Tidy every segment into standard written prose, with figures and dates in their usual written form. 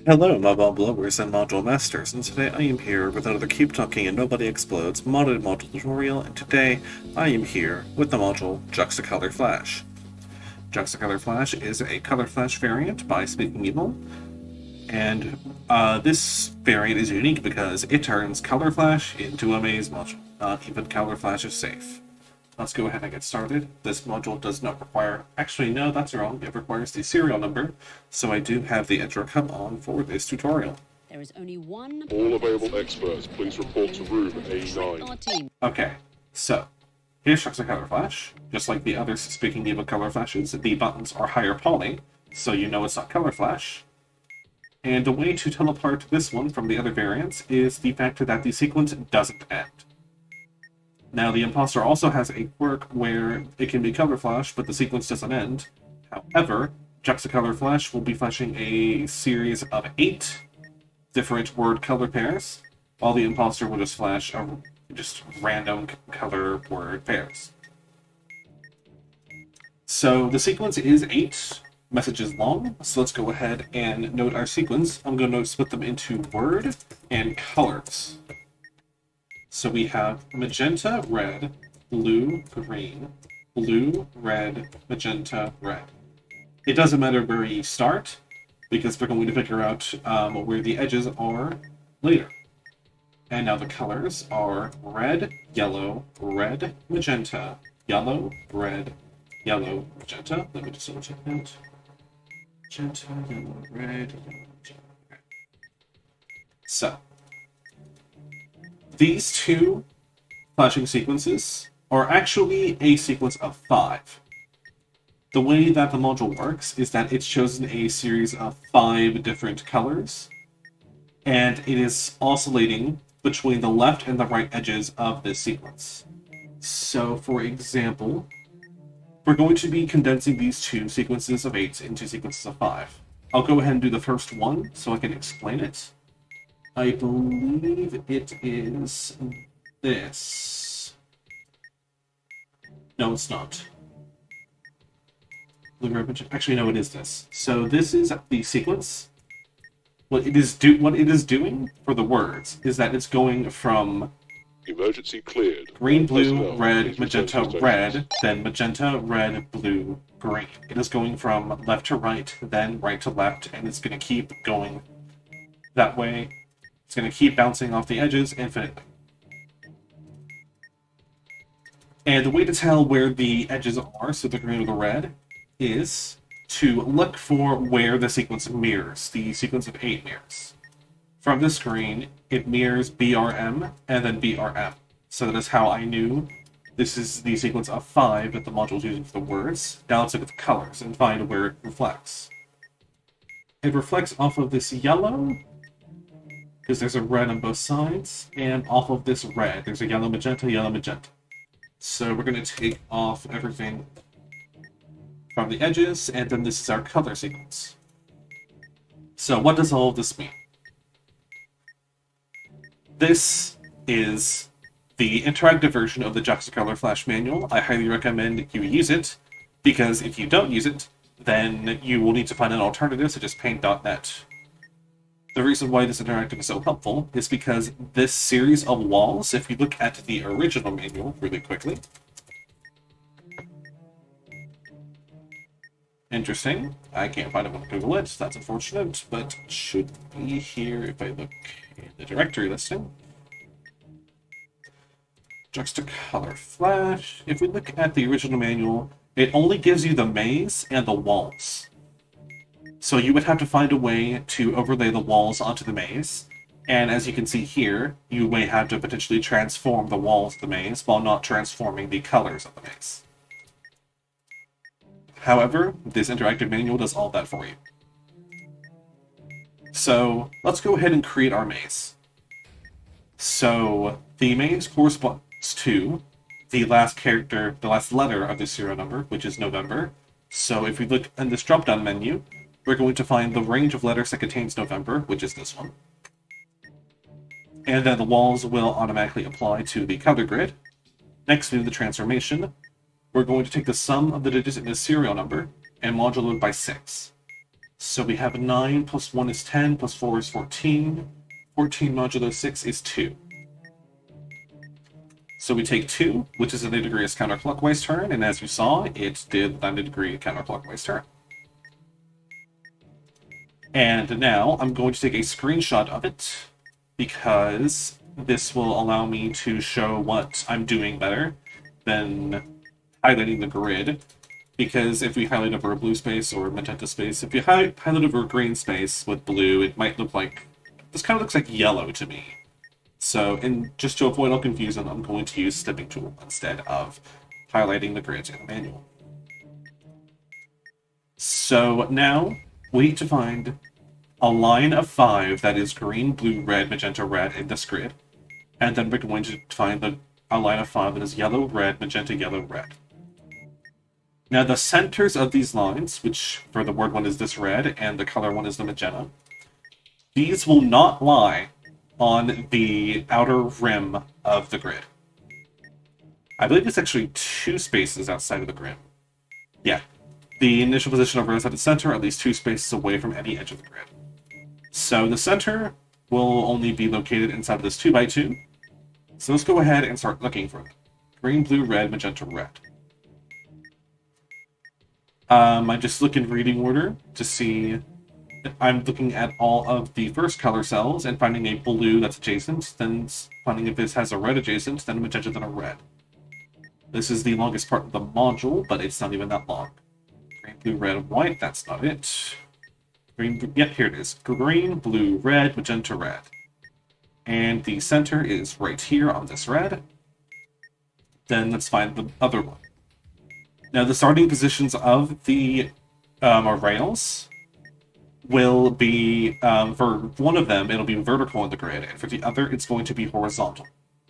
Hello, mobile blowers and module masters, and today I am here with another Keep Talking and Nobody Explodes modded module tutorial, and today I am here with the module Juxtacolored Flash. Juxtacolored Flash is a color flash variant by Speaking Evil, and this variant is unique because it turns color flash into a maze module. Not even color flash is safe. Let's go ahead and get started. This module does not require... Actually, no, that's wrong. It requires the serial number, so I do have the intro come on for this tutorial. There is only one... All available experts, please report to room A9. Okay, so here's Juxtacolored Flash. Just like the other Speaking Evil color flashes, the buttons are higher poly, so you know it's not color flash. And the way to tell apart this one from the other variants is the fact that the sequence doesn't end. Now, the imposter also has a quirk where it can be color flash, but the sequence doesn't end. However, Juxtacolored Flash will be flashing a series of 8 different word color pairs, while the imposter will just flash just random color word pairs. So the sequence is 8 messages long, so let's go ahead and note our sequence. I'm going to split them into word and colors. So we have magenta, red, blue, green, blue, red, magenta, red. It doesn't matter where you start, because we're going to figure out where the edges are later. And now the colors are red, red, magenta, yellow, red, yellow, magenta. Let me just double check that. Magenta, yellow, red, magenta, red. So, these two flashing sequences are actually a sequence of 5. The way that the module works is that it's chosen a series of 5 different colors, and it is oscillating between the left and the right edges of this sequence. So, for example, we're going to be condensing these two sequences of 8 into sequences of 5. I'll go ahead and do the first one so I can explain it. I believe it is this. No, it's not. Actually, no, it is this. So this is the sequence. What it is doing for the words is that it's going from Emergency cleared. green, blue, Personnel, red, please return to magenta, stations. red, then magenta, red, blue, green. It is going from left to right, then right to left, and it's going to keep going that way. It's going to keep bouncing off the edges infinitely. And the way to tell where the edges are, so the green or the red, is to look for where the sequence mirrors, the sequence of 8 mirrors. From this screen, it mirrors BRM and then BRM. So that is how I knew this is the sequence of 5 that the module is using for the words. Now let's look at the colors and find where it reflects. It reflects off of this yellow, because there's a red on both sides, and off of this red, there's a yellow, magenta. So we're going to take off everything from the edges, and then this is our color sequence. So what does all of this mean? This is the interactive version of the Juxtacolored Flash manual. I highly recommend you use it, because if you don't use it, then you will need to find an alternative such as paint.net. The reason why this interactive is so helpful is because this series of walls, if you look at the original manual really quickly... Interesting. I can't find it when I Google it. That's unfortunate, but it should be here if I look in the directory listing. Juxtacolored Flash. If we look at the original manual, it only gives you the maze and the walls. So you would have to find a way to overlay the walls onto the maze, and as you can see here, you may have to potentially transform the walls of the maze while not transforming the colors of the maze. However, this interactive manual does all that for you. So let's go ahead and create our maze. So the maze corresponds to the last character, the last letter of the serial number, which is November. So if we look in this drop-down menu, we're going to find the range of letters that contains November, which is this one. And then the walls will automatically apply to the color grid. Next, we do the transformation. We're going to take the sum of the digits in the serial number and modulate it by 6. So we have 9 plus 1 is 10, plus 4 is 14. 14 modulo 6 is 2. So we take 2, which is a 90-degree counterclockwise turn, and as you saw, it did 90-degree counterclockwise turn. And now I'm going to take a screenshot of it, because this will allow me to show what I'm doing better than highlighting the grid. Because if we highlight over a blue space or a magenta space, if you highlight over a green space with blue, it might look like... This kind of looks like yellow to me. So, just to avoid all confusion, I'm going to use Snipping Tool instead of highlighting the grids in the manual. So now, we need to find a line of 5 that is green, blue, red, magenta, red in this grid. And then we're going to find a line of 5 that is yellow, red, magenta, yellow, red. Now the centers of these lines, which for the word one is this red, and the color one is the magenta, these will not lie on the outer rim of the grid. I believe it's actually 2 spaces outside of the grid. Yeah. The initial position of red is at the center, at least 2 spaces away from any edge of the grid. So the center will only be located inside of this 2x2. So let's go ahead and start looking for it. Green, blue, red, magenta, red. I just look in reading order to see. I'm looking at all of the first color cells and finding a blue that's adjacent, then finding if this has a red adjacent, then a magenta, then a red. This is the longest part of the module, but it's not even that long. Green, blue, red, white, that's not it. Green, yep, here it is. Green, blue, red, magenta, red. And the center is right here on this red. Then let's find the other one. Now, the starting positions of the rails will be, for one of them, it'll be vertical in the grid, and for the other, it's going to be horizontal.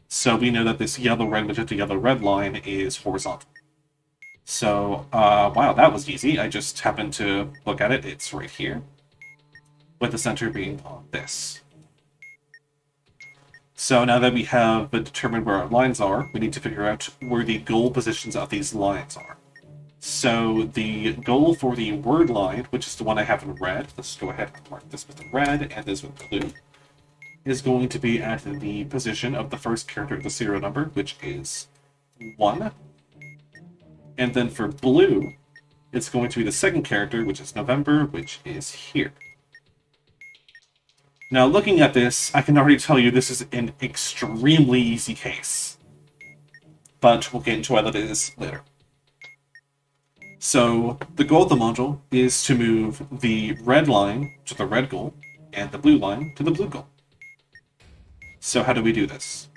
So we know that this yellow, red, magenta, yellow, red line is horizontal. So, wow, that was easy. I just happened to look at it. It's right here, with the center being on this. So now that we have determined where our lines are, we need to figure out where the goal positions of these lines are. So the goal for the word line, which is the one I have in red, let's go ahead and mark this with the red and this with blue, is going to be at the position of the first character of the serial number, which is 1. And then for blue, it's going to be the second character, which is November, which is here. Now, looking at this, I can already tell you this is an extremely easy case. But we'll get into why that is later. So, the goal of the module is to move the red line to the red goal, and the blue line to the blue goal. So how do we do this?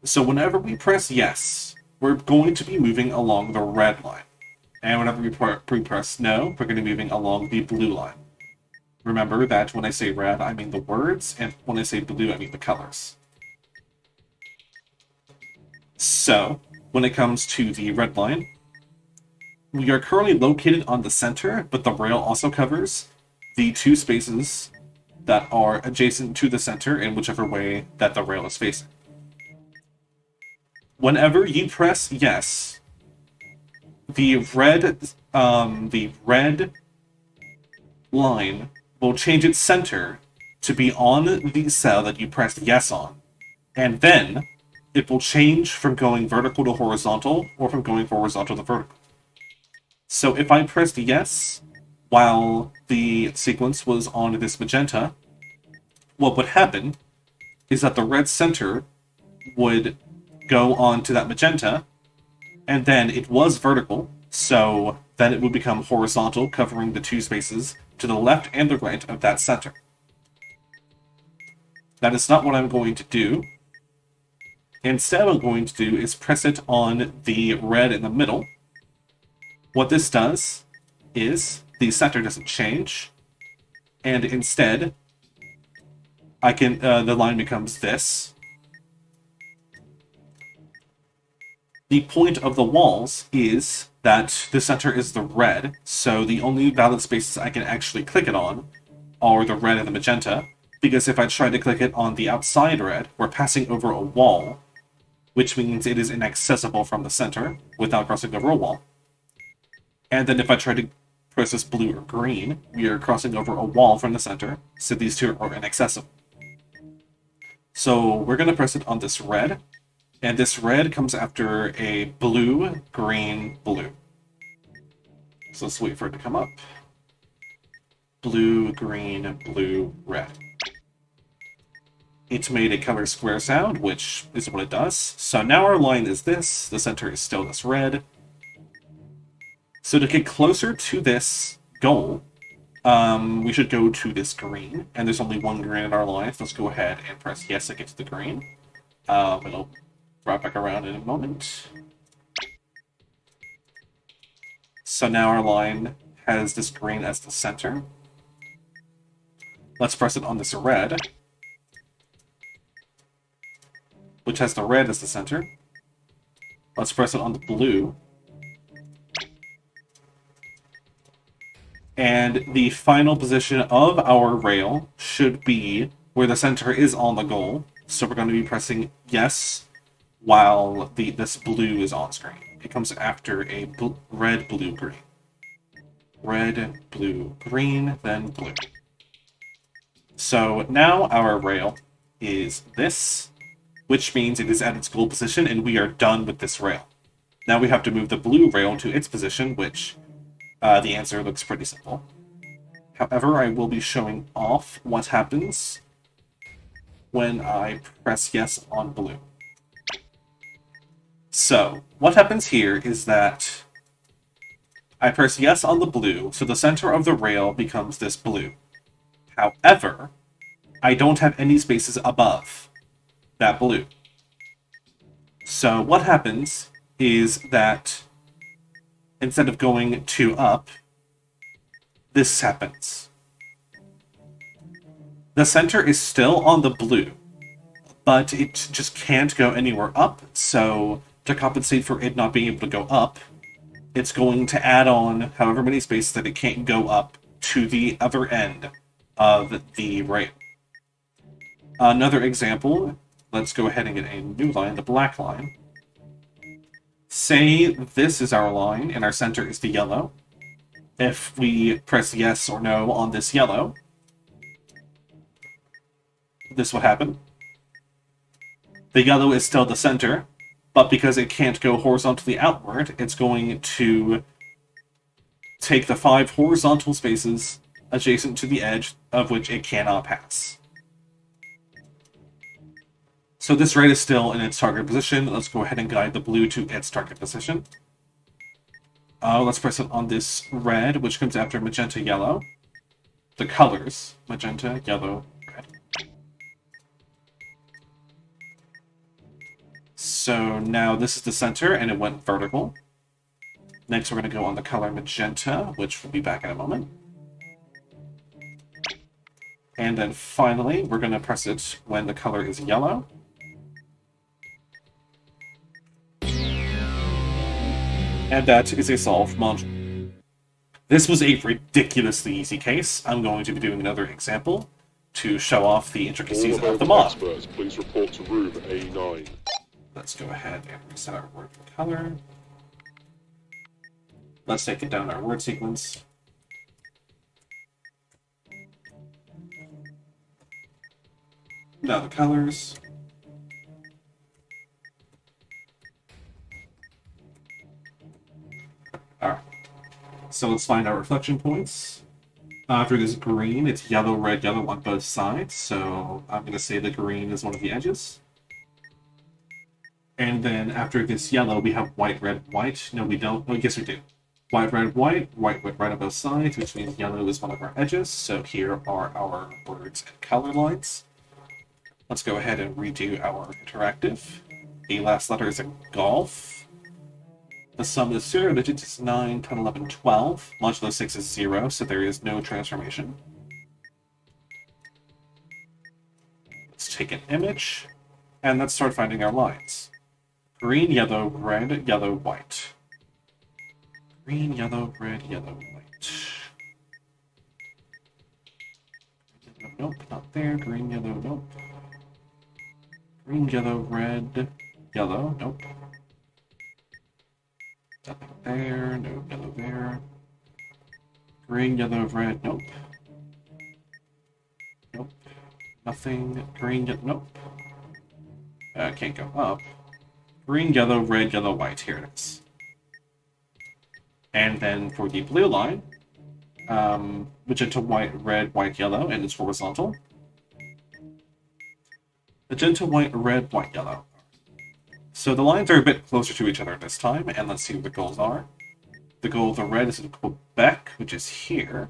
So whenever we press yes, we're going to be moving along the red line. And whenever we press no, we're going to be moving along the blue line. Remember that when I say red, I mean the words, and when I say blue, I mean the colors. So, when it comes to the red line, we are currently located on the center, but the rail also covers the 2 spaces that are adjacent to the center in whichever way that the rail is facing. Whenever you press yes, the red line will change its center to be on the cell that you pressed yes on, and then it will change from going vertical to horizontal, or from going horizontal to vertical. So if I pressed yes while the sequence was on this magenta, what would happen is that the red center would go on to that magenta, and then it was vertical, so then it would become horizontal, covering the 2 spaces to the left and the right of that center. That is not what I'm going to do. Instead, what I'm going to do is press it on the red in the middle. What this does is the center doesn't change, and instead, I can the line becomes this. The point of the walls is that the center is the red, so the only valid spaces I can actually click it on are the red and the magenta, because if I try to click it on the outside red, we're passing over a wall, which means it is inaccessible from the center without crossing over a wall. And then if I try to press this blue or green, we are crossing over a wall from the center, so these two are inaccessible. So we're going to press it on this red, and this red comes after a blue, green, blue. So let's wait for it to come up. Blue, green, blue, red. It made a color square sound, which is what it does. So now our line is this, the center is still this red. So to get closer to this goal, we should go to this green, and there's only one green in our line, so let's go ahead and press yes to get to the green. It'll wrap back around in a moment. So now our line has this green as the center. Let's press it on this red, which has the red as the center. Let's press it on the blue. And the final position of our rail should be where the center is on the goal. So we're going to be pressing yes while this blue is on screen. It comes after a red, blue, green. Red, blue, green, then blue. So now our rail is this, which means it is at its goal position, and we are done with this rail. Now we have to move the blue rail to its position, which the answer looks pretty simple. However, I will be showing off what happens when I press yes on blue. So, what happens here is that I press yes on the blue, so the center of the rail becomes this blue. However, I don't have any spaces above that blue. So what happens is that instead of going 2 up, this happens. The center is still on the blue, but it just can't go anywhere up, so to compensate for it not being able to go up, it's going to add on however many spaces that it can't go up to the other end of the rail. Another example, let's go ahead and get a new line, the black line. Say this is our line, and our center is the yellow. If we press yes or no on this yellow, this would happen. The yellow is still the center, but because it can't go horizontally outward, it's going to take the 5 horizontal spaces adjacent to the edge of which it cannot pass. So this red is still in its target position. Let's go ahead and guide the blue to its target position. Let's press it on this red, which comes after magenta, yellow. The colors, magenta, yellow, red. So now this is the center, and it went vertical. Next, we're going to go on the color magenta, which will be back in a moment. And then finally, we're going to press it when the color is yellow. And that is a solved module. This was a ridiculously easy case. I'm going to be doing another example to show off the intricacies of the mod. Experts, please report to room A9. Let's go ahead and reset our word color. Let's take it down our word sequence. Now the colors. Alright. So let's find our reflection points. After this green, it's yellow, red, yellow on both sides. So I'm going to say the green is one of the edges. And then after this yellow, we have white, red, white. No, we don't. Oh, yes, we do. White, red, white, white, red, red on both sides, which means yellow is one of our edges. So here are our words and color lines. Let's go ahead and redo our interactive. The last letter is a golf. The sum of 0 digits is 9, 10, 11, 12. Modulo 6 is 0, so there is no transformation. Let's take an image, and let's start finding our lines. Green, yellow, red, yellow, white. Green, yellow, red, yellow, white. Nope, not there. Green, yellow, nope. Green, yellow, red, yellow, nope. Nothing there, no yellow there. Green, yellow, red, nope. Nope. Nothing. Green, nope. Can't go up. Green, yellow, red, yellow, white. Here it is. And then for the blue line, magenta, white, red, white, yellow, and it's horizontal. Magenta, white, red, white, yellow. So the lines are a bit closer to each other this time, and let's see what the goals are. The goal of the red is in Quebec, which is here.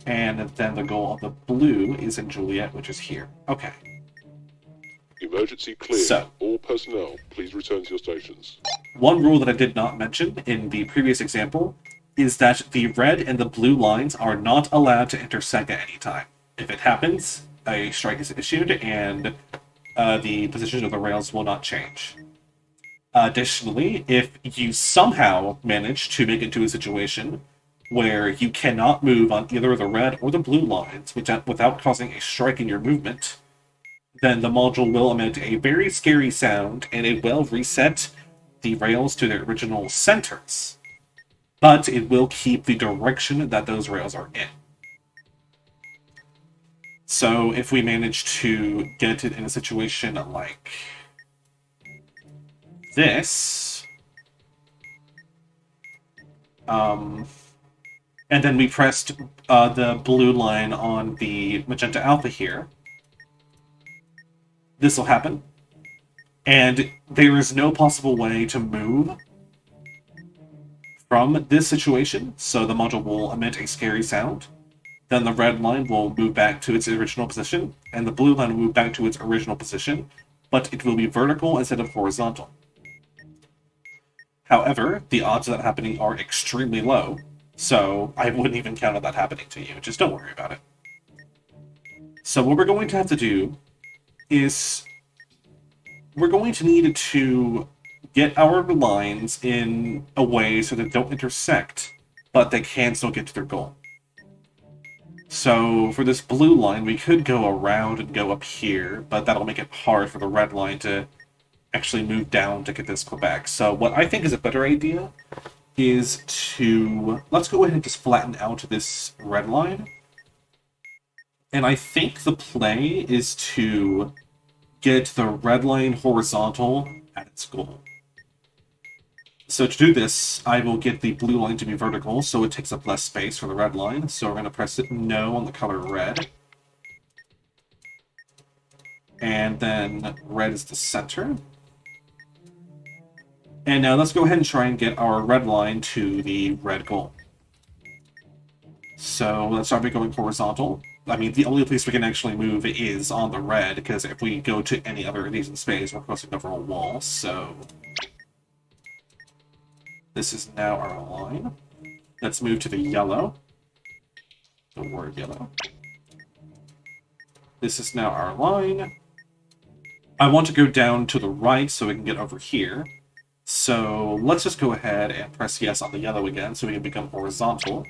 And then the goal of the blue is in Juliet, which is here. Okay. Emergency clear. So, all personnel, please return to your stations. one rule that I did not mention in the previous example is that the red and the blue lines are not allowed to intersect at any time. If it happens, a strike is issued, and the position of the rails will not change. Additionally, if you somehow manage to make it to a situation where you cannot move on either the red or the blue lines without causing a strike in your movement, then the module will emit a very scary sound, and it will reset the rails to their original centers. But it will keep the direction that those rails are in. So if we manage to get it in a situation like this, and then we pressed the blue line on the magenta alpha here, this will happen. And there is no possible way to move from this situation, so the module will emit a scary sound. Then the red line will move back to its original position, and the blue line will move back to its original position, but it will be vertical instead of horizontal. However, the odds of that happening are extremely low, so I wouldn't even count on that happening to you. Just don't worry about it. So what we're going to have to do is we're going to need to get our lines in a way so that they don't intersect, but they can still get to their goal. So for this blue line, we could go around and go up here, but that'll make it hard for the red line to actually move down to get this Quebec. So what I think is a better idea is to... let's go ahead and just flatten out this red line. And I think the play is to get the red line horizontal at its goal. So to do this, I will get the blue line to be vertical, so it takes up less space for the red line. So we're going to press it no on the color red. And then red is the center. And now let's go ahead and try and get our red line to the red goal. So let's start by going horizontal. I mean, the only place we can actually move is on the red, because if we go to any other of these in space, we're crossing over a wall, so... this is now our line. Let's move to the yellow. The word yellow. This is now our line. I want to go down to the right so we can get over here. So let's just go ahead and press yes on the yellow again so we can become horizontal.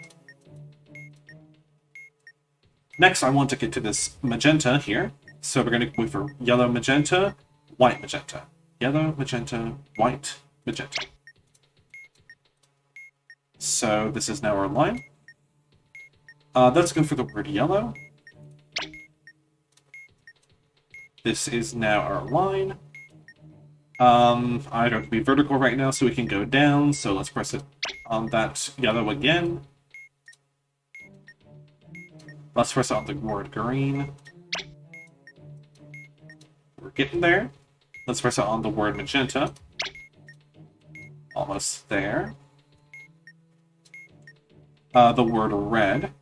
Next, I want to get to this magenta here. So we're going to go for yellow, magenta, white, magenta. Yellow, magenta, white, magenta. So this is now our line. Let's go for the word yellow. This is now our line. I don't have to be vertical right now, so we can go down. So let's press it on that yellow again. Let's press on the word green. We're getting there. Let's press it on the word magenta. Almost there. The word red.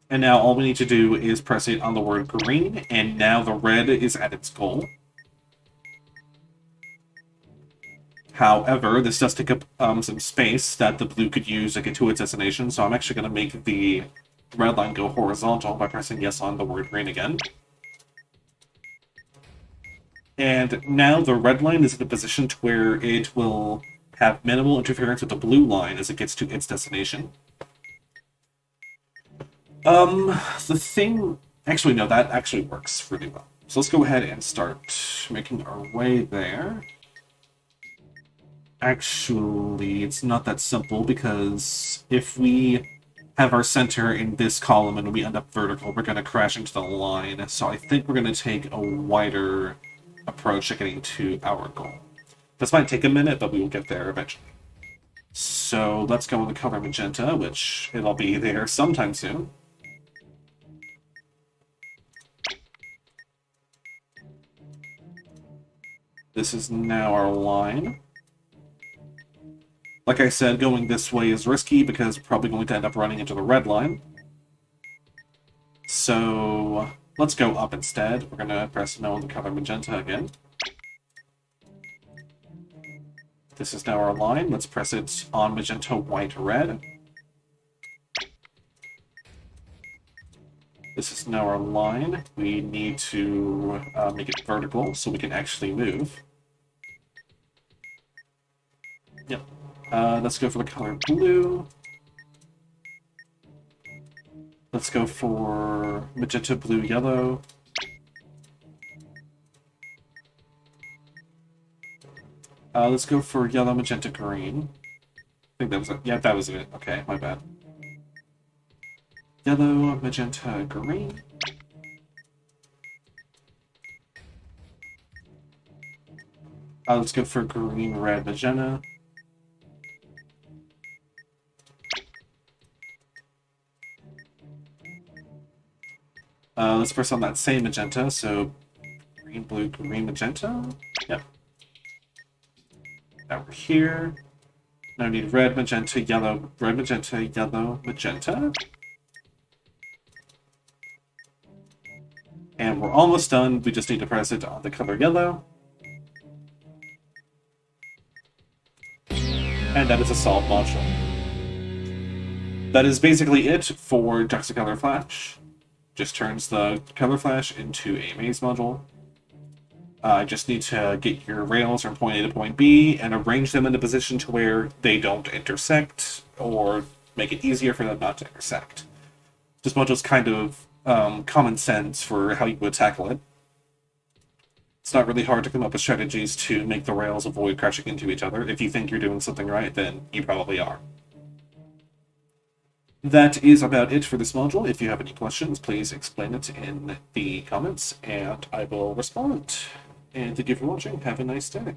And now all we need to do is press it on the word green, and now the red is at its goal. However, this does take up some space that the blue could use to get to its destination, so I'm actually going to make the red line go horizontal by pressing yes on the word green again. And now the red line is in a position to where it will have minimal interference with the blue line as it gets to its destination. The thing... actually, no, that actually works really well. So let's go ahead and start making our way there. Actually, it's not that simple, because if we have our center in this column and we end up vertical, we're going to crash into the line. So I think we're going to take a wider approach to getting to our goal. This might take a minute, but we will get there eventually. So let's go with the color magenta, which it'll be there sometime soon. This is now our line. Like I said, going this way is risky because we're probably going to end up running into the red line. So let's go up instead. We're going to press no on the color magenta again. This is now our line. Let's press it on magenta, white, red. This is now our line. We need to make it vertical so we can actually move. Yep. Let's go for the color blue. Let's go for magenta, blue, yellow. Let's go for yellow, magenta, green. I think that was it. Yeah, that was it. Okay, my bad. Yellow, magenta, green. Let's go for green, red, magenta. Let's press on that same magenta, so green, blue, green, magenta. Yep. Now we're here. Now we need red, magenta, yellow, red, magenta, yellow, magenta. And we're almost done. We just need to press it on the color yellow. And that is a solved module. That is basically it for Juxtacolored Flash. Just turns the color flash into a maze module. Just need to get your rails from point A to point B and arrange them in a position to where they don't intersect, or make it easier for them not to intersect. This module is kind of common sense for how you would tackle it. It's not really hard to come up with strategies to make the rails avoid crashing into each other. If you think you're doing something right, then you probably are. That is about it for this module. If you have any questions, please explain it in the comments, and I will respond. And thank you for watching. Have a nice day.